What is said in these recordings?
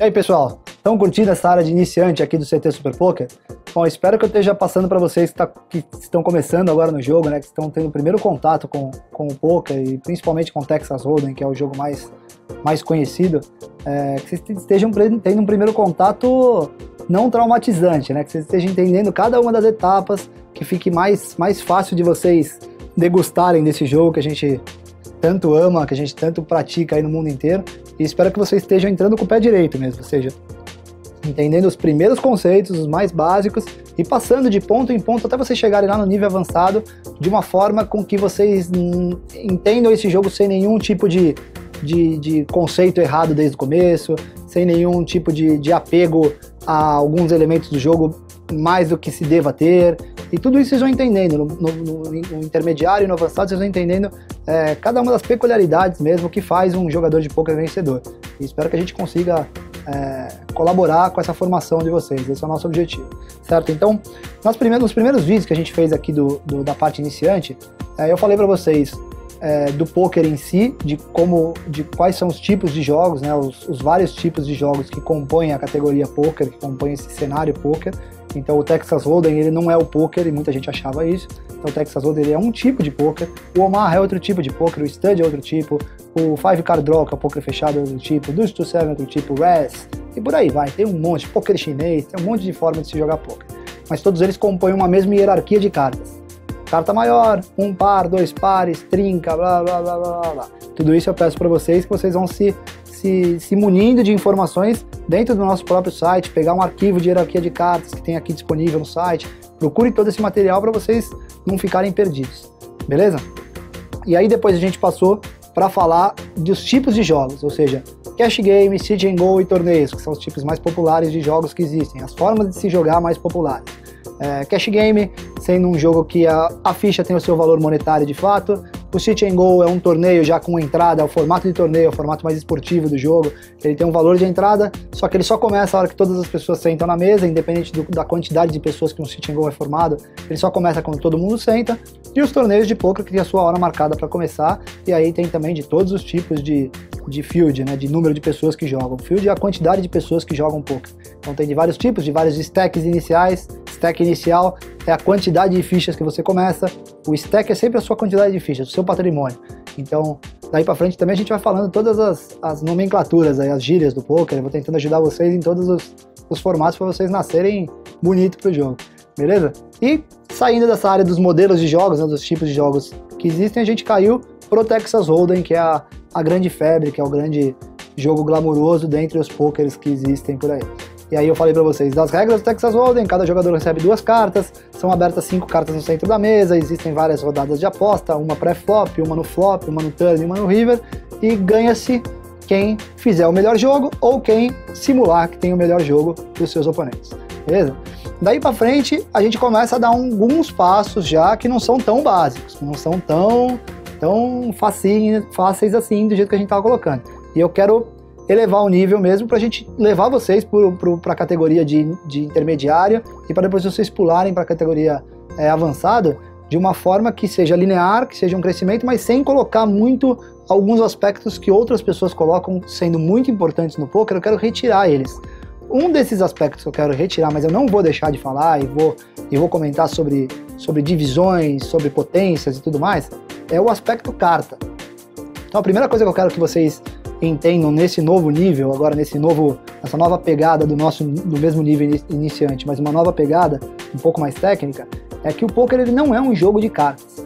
E aí, pessoal, estão curtindo essa área de iniciante aqui do CT Super Poker? Bom, espero que eu esteja passando para vocês que estão começando agora no jogo, né, que estão tendo o primeiro contato com o poker e principalmente com Texas Hold'em, que é o jogo mais conhecido, que vocês estejam tendo um primeiro contato não traumatizante, né, que vocês estejam entendendo cada uma das etapas, que fique mais fácil de vocês degustarem desse jogo que a gente tanto ama, que a gente tanto pratica aí no mundo inteiro, e espero que vocês estejam entrando com o pé direito mesmo, ou seja, entendendo os primeiros conceitos, os mais básicos, e passando de ponto em ponto até vocês chegarem lá no nível avançado, de uma forma com que vocês entendam esse jogo sem nenhum tipo de conceito errado desde o começo, sem nenhum tipo de apego a alguns elementos do jogo mais do que se deva ter, e tudo isso vocês vão entendendo, no intermediário e no avançado vocês vão entendendo cada uma das peculiaridades mesmo que faz um jogador de poker vencedor, e espero que a gente consiga colaborar com essa formação de vocês, esse é o nosso objetivo, certo? Então, nos primeiros vídeos que a gente fez aqui da parte iniciante, eu falei para vocês do poker em si, de quais são os tipos de jogos, né, os vários tipos de jogos que compõem a categoria poker, que compõem esse cenário poker. Então o Texas Hold'em, ele não é o poker, e muita gente achava isso. Então o Texas Hold'em, ele é um tipo de poker, o Omaha é outro tipo de poker, o Stud é outro tipo, o Five Card Draw, que é o poker fechado, é outro tipo, o Deuce to Seven é outro tipo, o Res, e por aí vai, tem um monte, poker chinês, tem um monte de forma de se jogar poker. Mas todos eles compõem uma mesma hierarquia de cartas. Carta maior, um par, dois pares, trinca, blá blá blá blá blá. Tudo isso eu peço para vocês, que vocês vão se munindo de informações dentro do nosso próprio site, pegar um arquivo de hierarquia de cartas que tem aqui disponível no site, procure todo esse material para vocês não ficarem perdidos, beleza? E aí depois a gente passou para falar dos tipos de jogos, ou seja, cash game, sit and go e torneios, que são os tipos mais populares de jogos que existem, as formas de se jogar mais populares. Cash game, sendo um jogo que a ficha tem o seu valor monetário de fato. O Sit and Go é um torneio já com entrada, é o formato de torneio, é o formato mais esportivo do jogo. Ele tem um valor de entrada, só que ele só começa a hora que todas as pessoas sentam na mesa, independente da quantidade de pessoas que um Sit and Go é formado. Ele só começa quando todo mundo senta. E os torneios de poker que tem a sua hora marcada para começar. E aí tem também de todos os tipos de field, né, de número de pessoas que jogam. Field é a quantidade de pessoas que jogam poker. Então tem de vários tipos, de vários stacks iniciais. Stack inicial é a quantidade de fichas que você começa. O stack é sempre a sua quantidade de fichas, o seu patrimônio. Então, daí pra frente também a gente vai falando todas as nomenclaturas, aí, as gírias do poker. Eu vou tentando ajudar vocês em todos os formatos para vocês nascerem bonito pro jogo, beleza? E saindo dessa área dos modelos de jogos, né, dos tipos de jogos que existem, a gente caiu pro Texas Hold'em, que é a grande febre, que é o grande jogo glamouroso dentre os pokers que existem por aí. E aí eu falei pra vocês das regras do Texas Hold'em, cada jogador recebe 2 cartas, são abertas 5 cartas no centro da mesa, existem várias rodadas de aposta, uma pré-flop, uma no flop, uma no turn e uma no river, e ganha-se quem fizer o melhor jogo ou quem simular que tem o melhor jogo dos seus oponentes, beleza? Daí pra frente a gente começa a dar alguns passos já que não são tão básicos, que não são tão fáceis assim do jeito que a gente tava colocando. E eu quero elevar o nível mesmo pra gente levar vocês pra categoria de intermediária e para depois vocês pularem pra categoria avançada de uma forma que seja linear, que seja um crescimento, mas sem colocar muito alguns aspectos que outras pessoas colocam sendo muito importantes no poker. Eu quero retirar eles. Um desses aspectos que eu quero retirar, mas eu não vou deixar de falar e vou comentar sobre divisões, sobre potências e tudo mais, é o aspecto carta. Então a primeira coisa que eu quero que vocês entendam nesse novo nível, agora nessa nova pegada do mesmo nível iniciante, mas uma nova pegada um pouco mais técnica, é que o poker ele não é um jogo de cartas.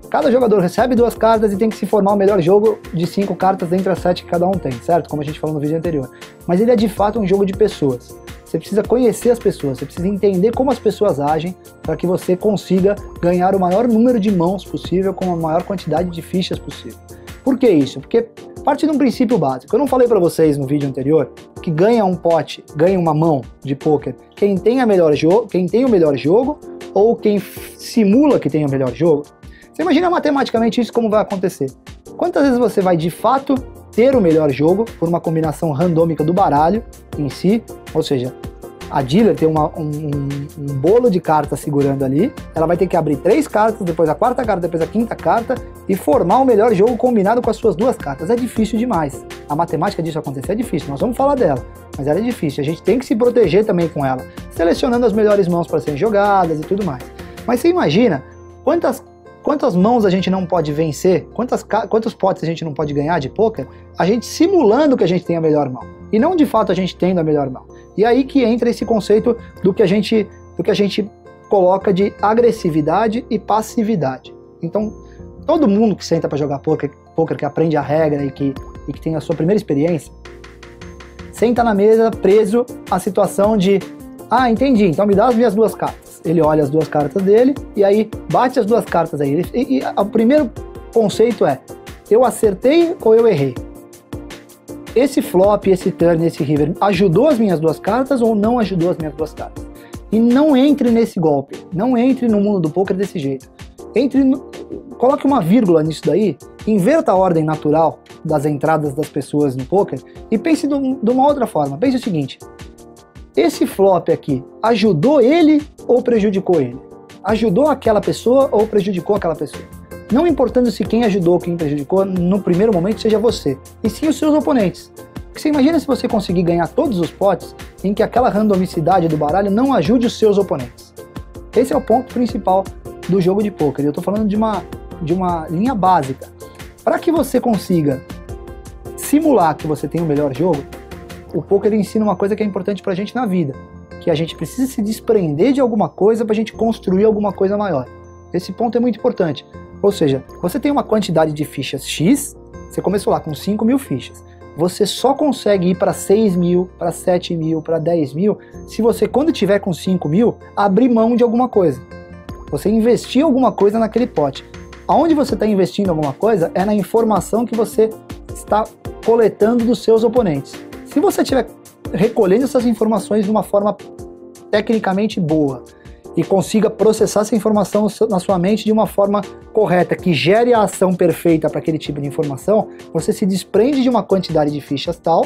Cada jogador recebe 2 cartas e tem que se formar o melhor jogo de 5 cartas dentre as 7 que cada um tem, certo? Como a gente falou no vídeo anterior. Mas ele é de fato um jogo de pessoas. Você precisa conhecer as pessoas, você precisa entender como as pessoas agem para que você consiga ganhar o maior número de mãos possível com a maior quantidade de fichas possível. Por que isso? Porque parte de um princípio básico. Eu não falei para vocês no vídeo anterior que ganha um pote, ganha uma mão de poker quem tem o melhor jogo ou quem simula que tem o melhor jogo? Você imagina matematicamente isso como vai acontecer. Quantas vezes você vai de fato ter o melhor jogo por uma combinação randômica do baralho em si, ou seja, A dealer tem um bolo de cartas segurando ali, ela vai ter que abrir 3 cartas, depois a 4ª carta, depois a 5ª carta e formar o melhor jogo combinado com as suas 2 cartas. É difícil demais. A matemática disso acontecer é difícil, nós vamos falar dela, mas ela é difícil. A gente tem que se proteger também com ela, selecionando as melhores mãos para serem jogadas e tudo mais. Mas você imagina quantas mãos a gente não pode vencer, quantos potes a gente não pode ganhar de poker, a gente simulando que a gente tem a melhor mão, e não de fato a gente tendo a melhor mão. E aí que entra esse conceito do que a gente coloca de agressividade e passividade. Então, todo mundo que senta para jogar poker, que aprende a regra e que tem a sua primeira experiência, senta na mesa preso à situação de, entendi, então me dá as minhas 2 cartas. Ele olha as 2 cartas dele e aí bate as 2 cartas aí. E o primeiro conceito é, eu acertei ou eu errei? Esse flop, esse turn, esse river ajudou as minhas 2 cartas ou não ajudou as minhas 2 cartas? E não entre nesse golpe, não entre no mundo do poker desse jeito. Coloque uma vírgula nisso daí, inverta a ordem natural das entradas das pessoas no poker e pense de uma outra forma. Pense o seguinte, esse flop aqui ajudou ele ou prejudicou ele? Ajudou aquela pessoa ou prejudicou aquela pessoa? Não importando se quem ajudou ou quem prejudicou no primeiro momento seja você, e sim os seus oponentes. Porque você imagina se você conseguir ganhar todos os potes em que aquela randomicidade do baralho não ajude os seus oponentes. Esse é o ponto principal do jogo de poker. Eu estou falando de uma linha básica. Para que você consiga simular que você tem o melhor jogo, o poker ensina uma coisa que é importante pra gente na vida, que a gente precisa se desprender de alguma coisa pra gente construir alguma coisa maior. Esse ponto é muito importante. Ou seja, você tem uma quantidade de fichas X, você começou lá com 5.000 fichas. Você só consegue ir para 6.000, para 7.000, para 10.000, se você, quando tiver com 5.000, abrir mão de alguma coisa. Você investir alguma coisa naquele pote. Aonde você está investindo alguma coisa é na informação que você está coletando dos seus oponentes. Se você estiver recolhendo essas informações de uma forma tecnicamente boa e consiga processar essa informação na sua mente de uma forma correta, que gere a ação perfeita para aquele tipo de informação, você se desprende de uma quantidade de fichas tal,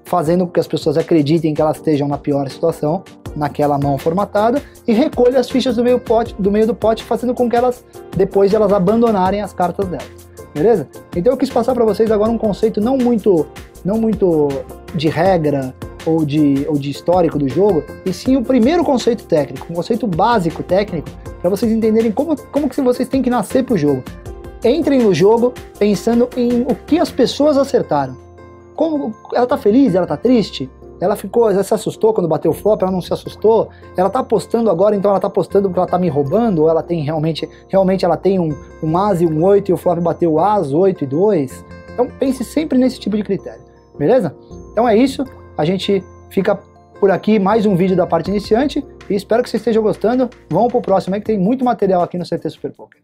fazendo com que as pessoas acreditem que elas estejam na pior situação, naquela mão formatada, e recolhe as fichas do meio do pote, fazendo com que elas, depois de elas abandonarem as cartas delas. Beleza? Então eu quis passar para vocês agora um conceito não muito de regra ou de histórico do jogo, e sim o primeiro conceito técnico, um conceito básico técnico, para vocês entenderem como que vocês têm que nascer pro jogo. Entrem no jogo pensando em o que as pessoas acertaram. Como ela tá feliz, ela tá triste, ela se assustou quando bateu o flop, ela não se assustou, ela tá apostando agora, então ela tá apostando porque ela tá me roubando, ou ela tem realmente ela tem um as e um 8 e o flop bateu o as, 8 e 2. Então pense sempre nesse tipo de critério, beleza? Então é isso, a gente fica por aqui, mais um vídeo da parte iniciante, e espero que vocês estejam gostando. Vamos pro próximo aí que tem muito material aqui no CT Super Poker.